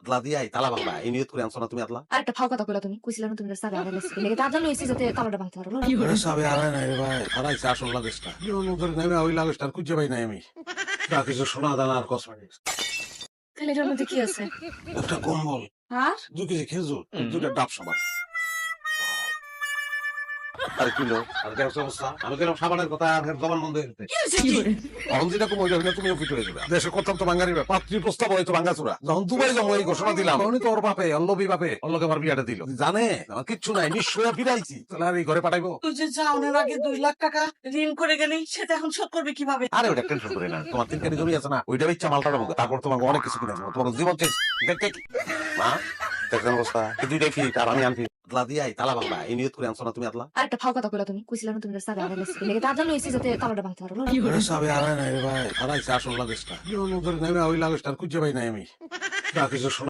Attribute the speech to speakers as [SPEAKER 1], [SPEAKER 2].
[SPEAKER 1] আদলা দিয়াই তালা ভাঙবা এই নিয়ত করে আনছো না তুমি আদলা?
[SPEAKER 2] আরেকটা ফাও কথা কইলা তুমি কইছিলা না তুমি সাবে আড়াই লেছি লেগে তার জন্য হইছে যাতে তালাটা ভাঙতে পারো
[SPEAKER 1] আরে সাবে হারায় নাই রে ভাই, হারাইছে আসল লাগেজটা। জীবন ধরে নেমে ওই লাগেজটা আর খুঁজে পাই নাই আমি। যা কিছু সোনা দানা আর কসমেটিক্স,
[SPEAKER 2] তাহলে এটার মধ্যে কি আছে?
[SPEAKER 1] একটা কম্বল,
[SPEAKER 2] আর
[SPEAKER 1] 2 কেজি খেজুর, 2টা ডাব সাবান। আর কিলো আর গ্যাস অবস্থা আমি কেন সাবানের কথা আর জবান বন্ধ হয়ে গেছে। এখন যেটা কম হইলে তুমিও ফিট হয়ে যাবে। দেশে করতাম তো বাঙালি পাত্রী প্রস্তাব হয়তো ভাঙ্গাচুরা। যখন দুবাই যাবো এই ঘোষণা দিলাম তখনই তো ওর বাপে অল্লবী বাপে অল্লকে আমার বিয়াটা দিল। জানে আমার কিচ্ছু নাই, নিশ্চয় ফিরাইছি। তাহলে আর এই ঘরে পাঠাইবো?
[SPEAKER 3] তুই যে যাওয়ার আগে 2 লাখ টাকা ঋণ করে গেলি সেটা এখন শোধ করবে কিভাবে?
[SPEAKER 1] আরে ওটা টেনশন করে না, তোমার 3 কানি জমি আছে না, ওইটা ইচ্ছা মালটা রাখবো, তারপর তোমাকে অনেক কিছু কিনে দেবো, তোমার জীবন চেঞ্জ। মা দেখেন অবস্থা, 2টাই ফিট আর আমি আনফিট। আদলা দিয়াই তালা ভাঙবা এই নিয়ত করে আনছো না তুমি আদলা?
[SPEAKER 2] আরেকটা ফাও কথা কইলা তুমি কইছিলা না তুমি সাবে আড়াই লেছি লেগে তার জন্য হইছে যাতে তালাটা ভাঙতে পারো
[SPEAKER 1] আরে সাবে হারায় নাই রে ভাই, হারাইছে আসল লাগেজটা। জীবন ধরে নেমে ওই লাগেজটা আর খুঁজে পাই নাই আমি। যা কিছু